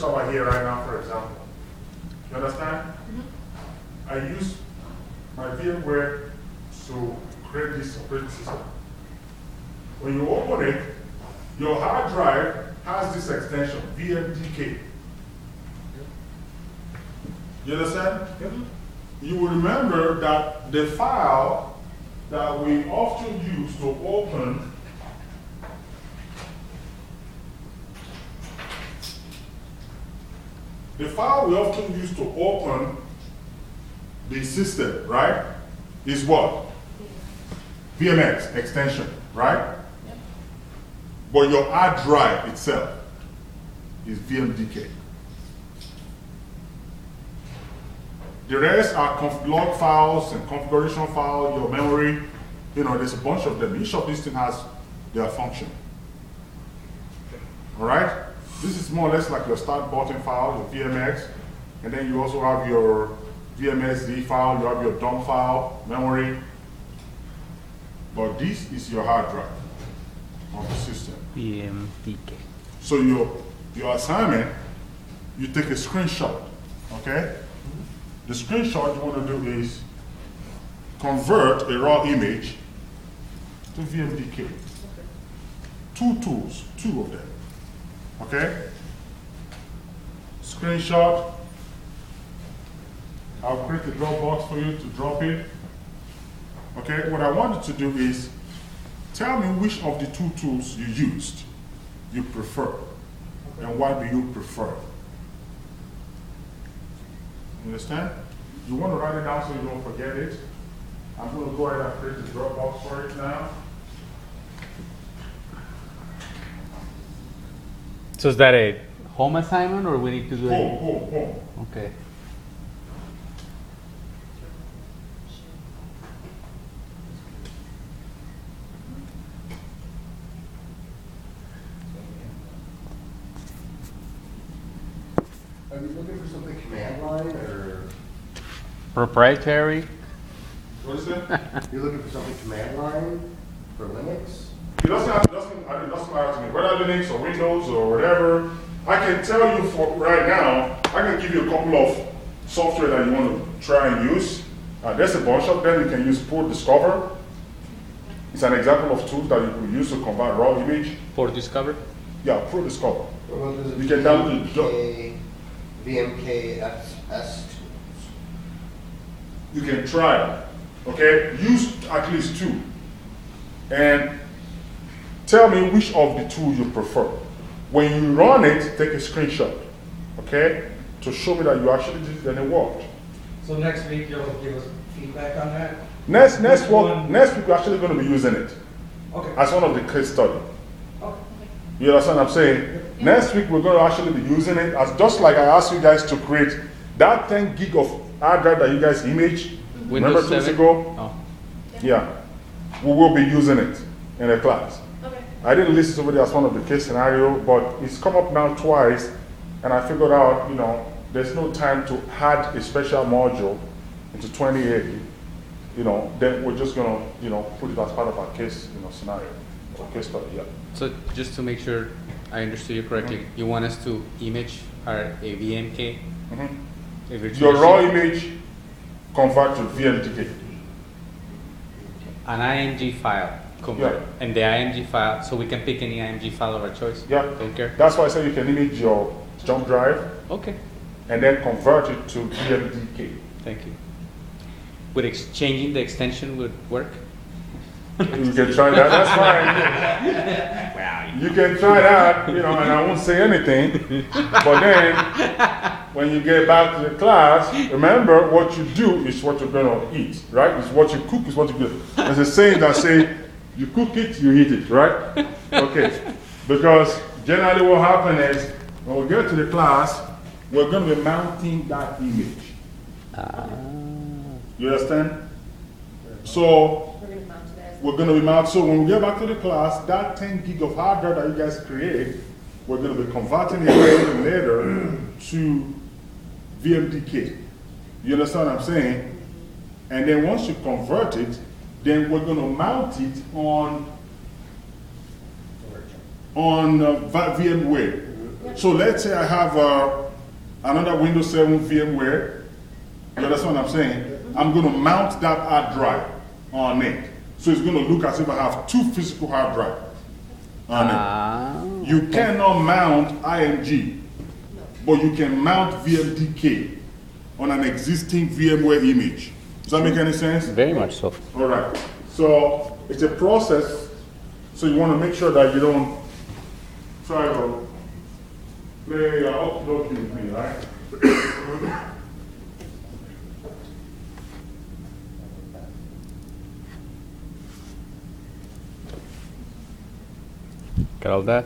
server here right now, for example. You understand? I use my VMware to create this operating system. When you open it, your hard drive has this extension, VMDK. You understand? You will remember that the file that we often use to open the system, right, is what? VMX extension, right? Yep. But your hard drive itself is VMDK. The rest are log files and configuration files, your memory. You know, there's a bunch of them. Each of these things has their function. All right? This is more or less like your start button file, your VMX, and then you also have your VMSD file, you have your dump file, memory. But this is your hard drive of the system. VMDK. So your assignment, you take a screenshot, okay? The screenshot you want to do is convert a raw image to VMDK. Okay. Two tools, two of them, okay? Screenshot. I'll create a Dropbox for you to drop it. Okay, what I wanted to do is tell me which of the two tools you used you prefer, and why do you prefer it? You understand? You want to write it down so you don't forget it. I'm going to go ahead and create the Dropbox for it now. So is that a home assignment, or we need to do it? Home. Okay. Are you looking for something command line or? Proprietary? What is it? You're looking for something command line for Linux? It doesn't matter to me, whether Linux or Windows or whatever. I can tell you for right now, I can give you a couple of software that you want to try and use. There's a bunch of them. You can use Port Discover. It's an example of tools that you could use to convert raw image. Port Discover? Yeah, Port Discover. Well, You can download VMKS tools. You can try it, okay? Use at least two. And tell me which of the two you prefer. When you run it, take a screenshot, okay? To show me that you actually did it and it worked. So next week you'll give us feedback on that? Next week we're actually going to be using it. Okay. As one of the case study. Okay. You understand what I'm saying? Next week we're going to actually be using it as just like I asked you guys to create that 10 gig of hard drive that you guys imaged. Remember 2 weeks ago? Oh. Yeah. We will be using it in a class. Okay. I didn't list it as one of the case scenario, but it's come up now twice, and I figured out, you know, there's no time to add a special module into 2080. You know, then we're just gonna, you know, put it as part of our case, you know, scenario or case study. Yeah. So just to make sure I understood you correctly, you want us to image a VMK? A virtual Your raw machine? image convert to VMDK. An IMG file, convert, Yeah. and the IMG file, so we can pick any IMG file of our choice? Yeah. Don't care? That's why I say you can image your jump drive Okay, and then convert it to VMDK. thank you. Would exchanging the extension would work? You can try that, that's fine. Wow. You can try that, you know, and I won't say anything. But then, when you get back to the class, remember what you do is what you're going to eat, right? It's what you cook is what you do. There's a saying that say, you cook it, you eat it, right? Okay. Because generally what happens is, when we get to the class, we're going to be mounting that image. You understand? So, We're going to mount it as we're going to be mounted. So when we get back to the class, that 10 gig of hard drive that you guys create, we're going to be converting it later to VMDK. You understand what I'm saying? And then once you convert it, then we're going to mount it on VMware. So let's say I have another Windows 7 VMware. You understand what I'm saying? I'm going to mount that hard drive on it. So it's going to look as if I have two physical hard drives on it. You cannot mount IMG, but you can mount VMDK on an existing VMware image. Does that make any sense? Very much so. All right. So it's a process. So you want to make sure that you don't try to play upload with me, right? Got all that?